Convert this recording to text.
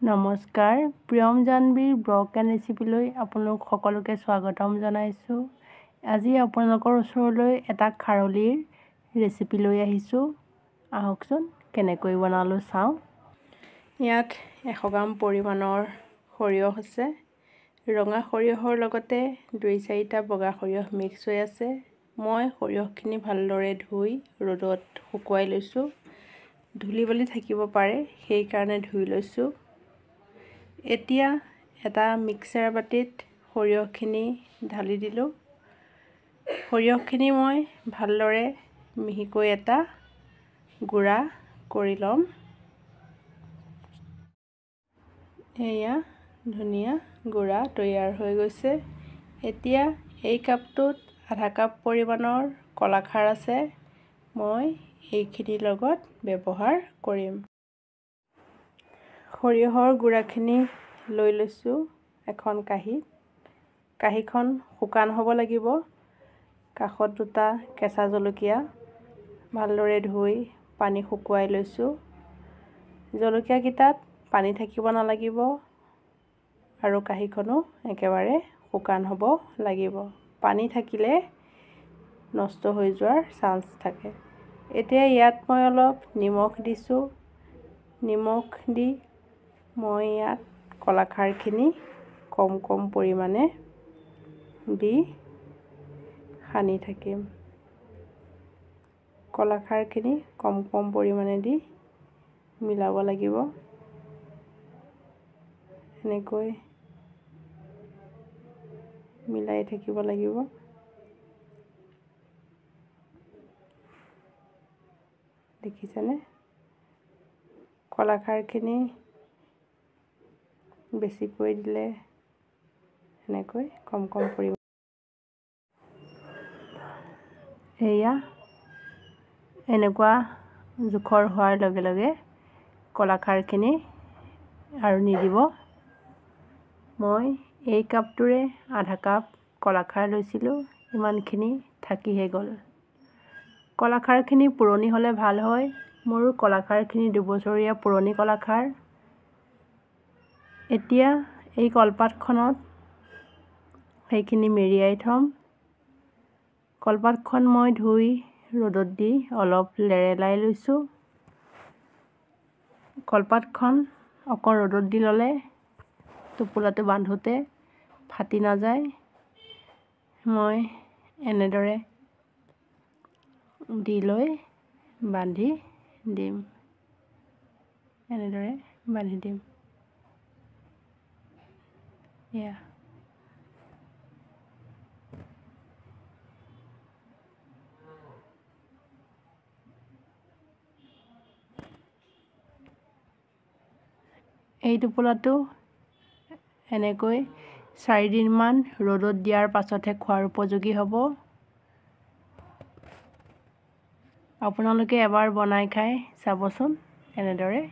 নমস্কাৰ, Priyam জানবীৰ blog and ৰেচিপিলৈ আপোনালোক সকলোকে স্বাগতম জনাইছোঁ। আজি আপোনালোকৰ ওচৰলৈ এটা খাৰলিৰ ৰেচিপি লৈ আহিছোঁ। আহকচোন কেনেকৈ বনালোঁ চাওঁ। ইয়াত 100 গ্ৰাম পৰিমাণৰ সৰিয়হ আছে। ৰঙা সৰিয়হৰ লগতে 2-4টা বগা সৰিয়হ মিক্স হৈ আছে। মই সৰিয়হখিনি ভালদৰে ধুই ৰ'দত শুকুৱাই লৈছোঁ। ধূলি বালি থাকিব পাৰে, সেইকাৰণে ধুই লৈছোঁ। এতিয়া এটা মিক্সাৰ বাটিত সৰিয়হখিনি ঢালি দিলোঁ। সৰিয়হখিনি মই ভালদৰে মিহিকৈ এটা গুড়া কৰি ল'ম। এয়া ধুনীয়া গুড়া তৈয়াৰ হৈ গৈছে। এতিয়া এই কাপটোত আধা কাপ পৰিমাণৰ কলাখাৰ আছে। মই এইখিনিৰ লগত ব্যৱহাৰ কৰিম। সৰিয়হৰ গুড়াখিনি লৈ লৈছোঁ এখন কাঁহীত। কাঁহীখন শুকান হ'ব লাগিব। কাষত 2টা কেঁচা জলকীয়া ভালদৰে ধুই পানী শুকুৱাই লৈছোঁ। জলকীয়াকেইটাত পানী থাকিব নালাগিব আৰু কাঁহীখনো একেবাৰে শুকান হ'ব লাগিব। পানী থাকিলে নষ্ট হৈ যোৱাৰ চান্স থাকে। এতিয়া ইয়াত মই অলপ নিমখ দিছোঁ। নিমখ দি মই ইয়াত কলাখাৰখিনি কম পৰিমাণে দি সানি থাকিম। কলাখাৰখিনি কম পৰিমাণে দি মিলাব লাগিব। এনেকৈ মিলাই থাকিব লাগিব। দেখিছেনে? কলাখাৰখিনি বেছিকৈ দিলে এনেকৈ কম পৰিমাণে। এয়া এনেকুৱা জোখৰ হোৱাৰ লগে লগে কলাখাৰখিনি আৰু নিদিব। মই এই কাপটোৰে আধা কাপ কলাখাৰ লৈছিলোঁ, ইমানখিনি থাকিহে গ'ল। কলাখাৰখিনি পুৰণি হ'লে ভাল হয়। মোৰ কলাখাৰখিনি 2 বছৰীয়া পুৰণি কলাখাৰ। এতিয়া এই কলপাতখনত সেইখিনি মেৰিয়াই থ'ম। কলপাতখন মই ধুই ৰ'দত দি অলপ লেৰেলাই লৈছোঁ। কলপাতখন অকণ ৰ'দত দি ল'লে টোপোলাটো বান্ধোতে ফাটি নাযায়। মই এনেদৰে দি লৈ বান্ধি দিম। এনেদৰে বান্ধি দিম। এয়া এই টোপোলাটো এনেকৈ 4 দিনমান ৰ'দত দিয়াৰ পাছতহে খোৱাৰ উপযোগী হ'ব। আপোনালোকে এবাৰ বনাই খাই চাবচোন এনেদৰে।